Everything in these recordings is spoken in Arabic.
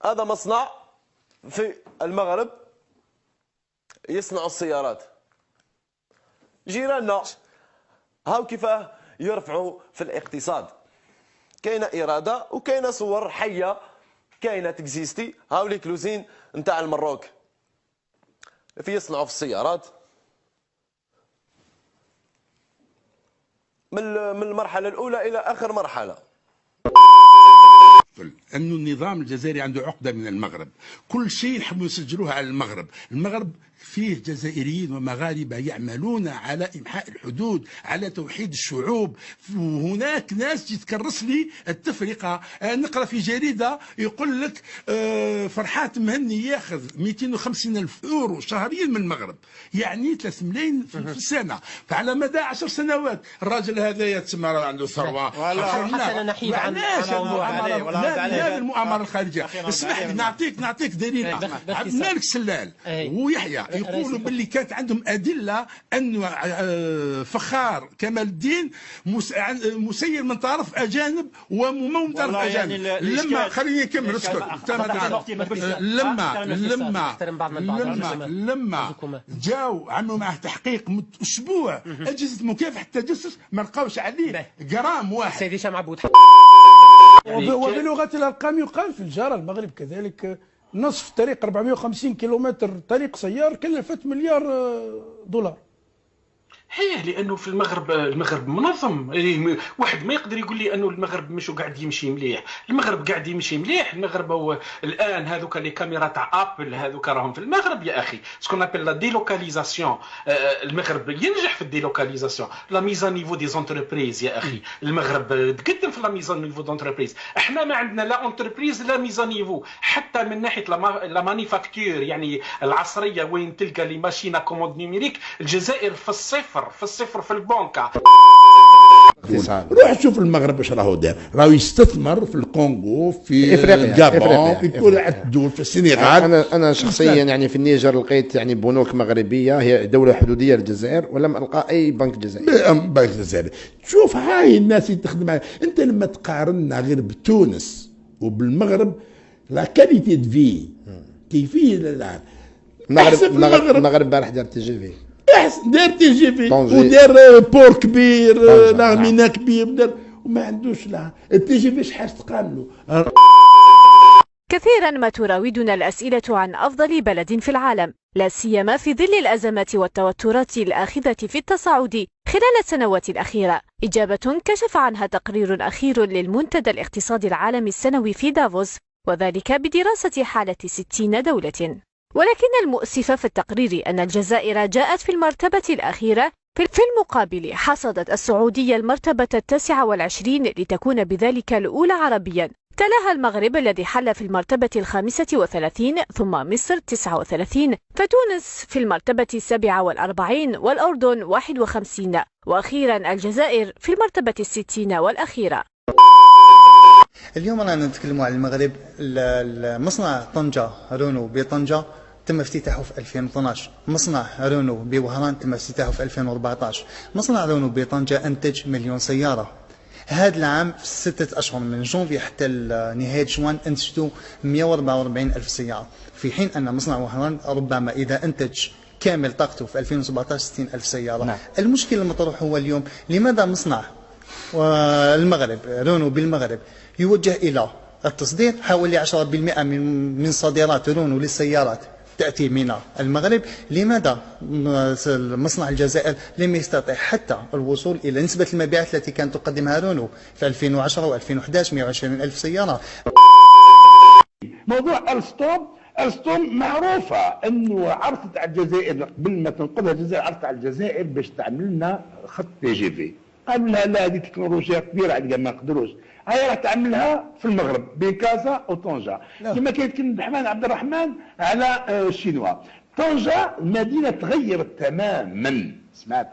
هذا مصنع في المغرب يصنع السيارات. جيراننا هاو كيفاه يرفعوا في الاقتصاد. كاينه اراده وكاينه صور حيه كاينه تكزيستي. هاو لي كلوزين نتاع المروك في يصنعوا في السيارات من المرحله الاولى الى اخر مرحله. أن النظام الجزائري عنده عقدة من المغرب، كل شيء يحبوا يسجلوها على المغرب. المغرب فيه جزائريين ومغاربة يعملون على إمحاء الحدود، على توحيد الشعوب. وهناك ناس يتكرس لي التفرقة. نقرأ في جريدة يقول لك فرحات مهني ياخذ 250 ألف يورو شهريا من المغرب، يعني 3 ملايين في السنة. فعلى مدى 10 سنوات الراجل هذا يتسمى عنده ثروة. حتى نحيد عن هذه المؤامرة الخارجية. اسمح لي نعطيك دليل. عبد الملك سلال ويحيى يقولوا باللي كانت عندهم أدلة أن فخار كمال الدين مسير من طرف أجانب وممول من طرف أجانب. لما خليني نكمل اسكت. لما جاوا عملوا معه تحقيق أسبوع أجهزة مكافحة التجسس ما لقاوش عليه جرام واحد. سيدي هشام عبود. وبلغة الأرقام يقال في الجارة المغرب كذلك نصف طريق 450 كيلومتر طريق سيار كلفت مليار دولار. هي لانه في المغرب منظم. واحد ما يقدر يقول لي انه المغرب مش قاعد يمشي مليح. المغرب قاعد يمشي مليح. المغرب هو الان هذوك لي كاميرا تاع ابل هذوك راهم في المغرب يا اخي. سكون ابل لا ديلوكاليزاسيون. المغرب ينجح في الديلوكاليزاسيون. لا ميزان نيفو دي زونتربريز يا اخي. المغرب تقدم في لا ميزان نيفو دونتربريز. احنا ما عندنا لا اونتربريز لا ميزان نيفو. حتى من ناحيه لا مانيفاكتور يعني العصريه وين تلقى لي ماشينا كوموند نيميريك الجزائر في الصفر في البنكة. روح شوف المغرب ايش راهو دار. راهو يستثمر في الكونغو في الجابون في كل الدول في السنغال. انا شخصيا يعني في النيجر لقيت يعني بنوك مغربيه هي دوله حدوديه للجزائر ولم القى اي بنك جزائري. بنك جزائري. شوف هاي الناس اللي تخدم. انت لما تقارنا غير بتونس وبالمغرب لا كاليتي دو في كيفيه المغرب بارح دار تي جي في. احسن دار تي جي في ودار بور كبير لاغمينا كبير دار وما عندوش لا التي جي في شحال تقام له. كثيرا ما تراودنا الأسئلة عن أفضل بلد في العالم، لا سيما في ظل الأزمات والتوترات الآخذة في التصاعد خلال السنوات الأخيرة. إجابة كشف عنها تقرير أخير للمنتدى الاقتصادي العالمي السنوي في دافوس، وذلك بدراسة حالة 60 دولة. ولكن المؤسف في التقرير أن الجزائر جاءت في المرتبة الأخيرة. في المقابل حصدت السعودية المرتبة 29 لتكون بذلك الأولى عربيا، تلاها المغرب الذي حل في المرتبة 35، ثم مصر 39، فتونس في المرتبة 47 والأردن 51، وأخيرا الجزائر في المرتبة 60 والأخيرة. اليوم رانا نتكلموا عن المغرب. مصنع طنجة رونو بطنجة تم افتتاحه في 2012. مصنع رونو بوهران تم افتتاحه في 2014. مصنع رونو بطنجة أنتج 1,000,000 سيارة. هذا العام في 6 أشهر من جونفي حتى نهاية جوان أنتجوا 144,000 سيارة، في حين أن مصنع وهران ربما إذا أنتج كامل طاقته في 2017 60,000 سيارة. نعم. المشكلة المطروح هو اليوم لماذا مصنع المغرب رونو بالمغرب يوجه إلى التصدير حوالي 10% من صادرات رونو للسيارات تأتي من المغرب. لماذا مصنع الجزائر لم يستطع حتى الوصول إلى نسبة المبيعات التي كانت تقدمها رونو في 2010 و2011 120,000 سيارة؟ موضوع ألستوم معروفة أنه عرضت على الجزائر قبل ما تنقذها الجزائر، عرضت على الجزائر باش تعمل لنا خط تي جي في. قالوا لها لا هذه تكنولوجيا كبيرة عليها ما نقدروش، هاي راح تعملها في المغرب بين كازا وطنجة كما كان يتكلم عبد الرحمن على الشينوا. طنجة المدينة تغيرت تماما،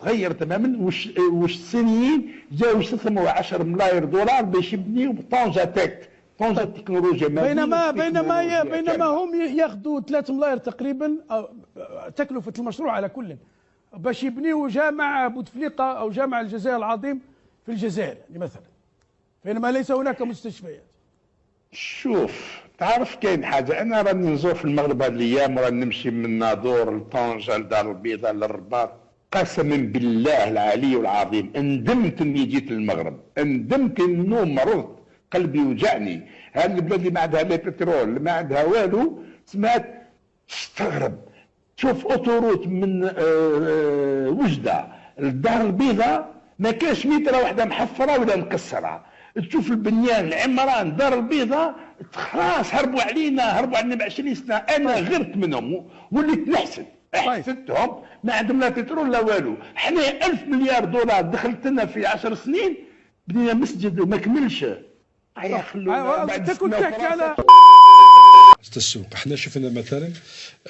تغيرت تماما. واش الصينيين جاوا استثمروا 10 ملاير دولار باش يبنيوا طنجة تك، طنجة تكنولوجيا. بينما هم ياخذوا 3 ملاير تقريبا تكلفة المشروع على كل باش يبنيوا جامع بوتفليقة أو جامع الجزائر العظيم في الجزائر يعني مثلا، بينما ليس هناك مستشفيات. شوف تعرف كاين حاجه، انا راني نزور في المغرب هذه الايام، وراني نمشي من ناظور لطنجه لدار البيضاء للرباط. قسما بالله العلي العظيم ندمت اني جيت للمغرب، ندمت انه مرضت، قلبي وجعني. هذه البلاد اللي ما عندها لا بترول اللي ما عندها والو، سمعت استغرب. تشوف اوتوروت من وجده للدار البيضاء ما كاش متره واحده محفره ولا مكسره. تشوف البنيان العمران دار البيضاء خلاص هربوا علينا، هربوا علينا ب 20 سنه. انا غرت منهم وليت نحسد، حسدتهم ما عندهم لا بترول لا والو. حنا 1000 مليار دولار دخلت لنا في 10 سنين، بنينا مسجد وما كملش. خلونا بعد تكون تحكي على السوق. احنا شفنا مثلا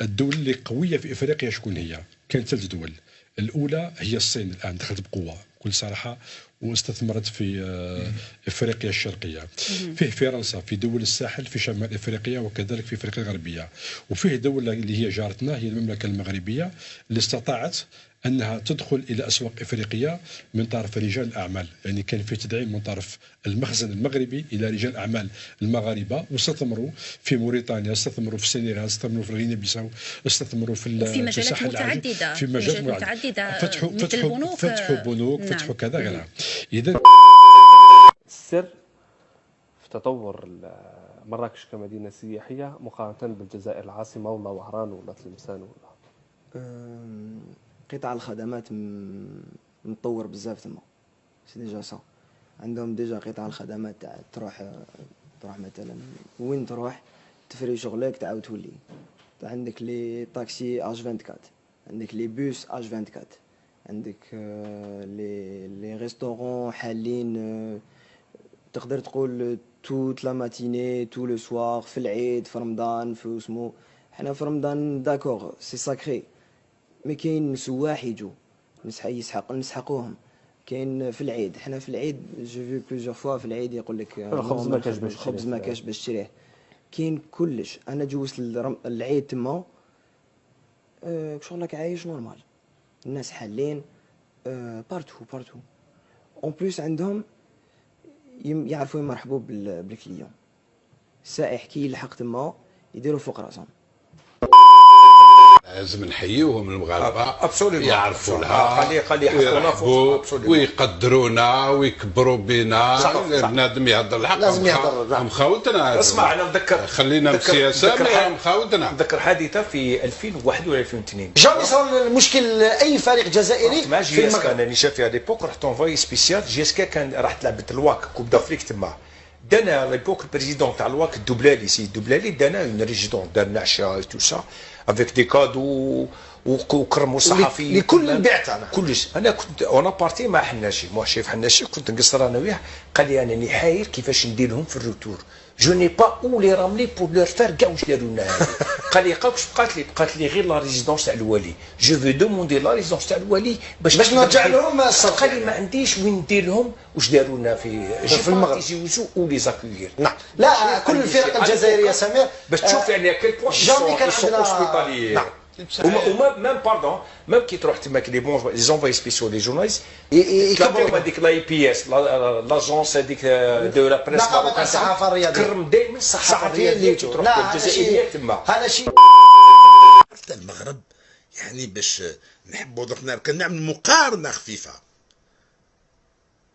الدول اللي قويه في افريقيا شكون هي؟ كانت 3 دول. الاولى هي الصين، الان دخلت بقوه بكل صراحه واستثمرت في افريقيا الشرقيه. فيه فرنسا في دول الساحل في شمال افريقيا وكذلك في افريقيا الغربيه. وفيه دوله اللي هي جارتنا هي المملكه المغربيه اللي استطاعت انها تدخل الى اسواق افريقيه من طرف رجال الاعمال، يعني كان في تدعيم من طرف المخزن المغربي الى رجال الاعمال المغاربه، واستثمروا في موريتانيا، استثمروا في السنغال، استثمروا في غينيا بيساو، استثمروا في مجالات متعدده، في مجالات متعدده، فتحوا بنوك، نعم. فتحوا كذا غيرها. اذا السر في تطور مراكش كمدينه سياحيه مقارنه بالجزائر العاصمه ولا وهران ولا تلمسان ولا قطاع الخدمات مطور بزاف تما. سي ديجا صا عندهم ديجا قطاع الخدمات تاع تروح مثلا وين تروح تفري شغلك تعاود تولي. عندك لي طاكسي اش 24، عندك لي بوس اش 24، عندك لي ريستورون حالين تقدر تقول توت لا ماتيني تو لو سوار في العيد في رمضان في اسمو. حنا في رمضان داكور سي ساكري، مي كاين سواح يجوا نسحقوهم. كاين في العيد، حنا في العيد جو في بليزيور فوا في العيد يقول لك الخبز ما كاش باش تشريه. كاين كلش. انا جوزت العيد تما شغلك عايش نورمال، الناس حالين بارتو اون بليس عندهم يعرفوا يمرحبوا بالكليون. السائح كي يلحق تما يديروا فوق راسهم. لازم نحييوهم المغاربه، يعرفوا لها، خلي يحطونا فوق ويقدرونا ويكبروا بنا. بنادم يهضر الحق، لازم يهضر مخاوتنا. اسمع انا نذكر، خلينا بالسياسه مخاوتنا. نذكر حادثه في 2001 ولا 2002 جاني صار المشكل اي فريق جزائري مع جي اس كا. انا اللي شاف في هذه ليبوك رحت اونفاي سبيسيال جي اس كا، كان راح تلعب الواك كوب دافريك تما. دانا ليبوك البريزيدون تاع الواك الدوبلالي سي الدوبلالي دانا اون ريزيدون دارنا عشاء تو سا افيك دي كادو وكرموا الصحفيين لكل البيعت. انا كلش انا كنت انا بارتي مع حناشي مو شيف حناشي، كنت نقصر انا وياه. قال لي انا حاير كيفاش ندير لهم في الروتور، جو ني با او لي راملي بور لور فار كاع واش داروا لنا. قال لي واش بقات لي غير لا ريزيدونس تاع الوالي، جو في دوموندي لا ريزيدونس تاع الوالي باش نرجع لهم. قال لي ما عنديش وين ندير لهم واش داروا لنا في المغرب يجوزوا او لي زاكوير. لا كل الفرق الجزائريه سمير باش تشوف يعني كل بوان جامي كان عندنا. وما ميم باردون ميم كي تروح تما كي لي بون لي زونفاي سبيسيو لي جورناليست يكبروا هذيك لاي بي اس لاجونس هذيك دو لا بريس الصحافه الرياضيه كرم دائما الصحافه الرياضيه تروح الجزائريه تما. هذا شيء عرفت المغرب يعني باش نحبوا درنا كان نعمل مقارنه خفيفه.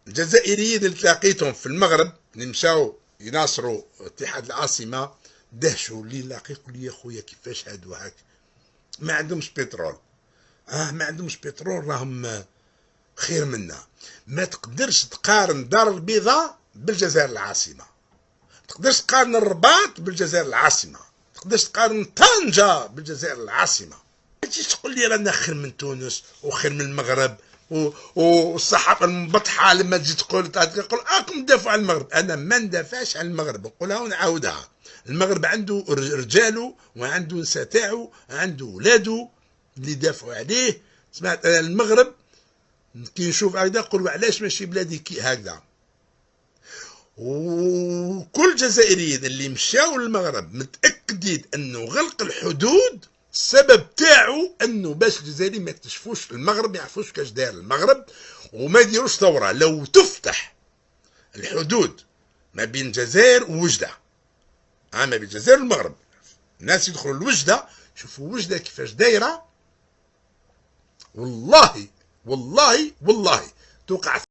الجزائريين اللي تلاقيتهم في المغرب اللي مشاو يناصروا اتحاد العاصمه دهشوا اللي لاقي يقول لي يا خويا كيفاش هادو هاك ما عندهمش بترول. ما عندهمش بترول راهم خير منا. ما تقدرش تقارن دار البيضاء بالجزائر العاصمه، ما تقدرش تقارن الرباط بالجزائر العاصمه، ما تقدرش تقارن طنجه بالجزائر العاصمه. ما تجيش تقول لي رانا خير من تونس وخير من المغرب والصحافه المبطحه لما تجي تقول راكم تدافعوا عن المغرب. انا ما ندافعش عن المغرب، نقولها ونعاودها. المغرب عنده رجاله وعنده نساء تاعو، عنده ولادو اللي يدافعوا عليه. سمعت انا المغرب كي نشوف هكذا نقول علاش ماشي بلادي كي هكذا. وكل الجزائريين اللي مشاو للمغرب متاكدين انه غلق الحدود السبب تاعو انه باش الجزائريين ما يكتشفوش المغرب، ما يعرفوش كاش داير المغرب وما يديروش ثوره. لو تفتح الحدود ما بين الجزائر ووجده ما بين الجزائر والمغرب. الناس يدخلوا الوجده شوفوا وجده كيفاش دايره، والله والله والله توقع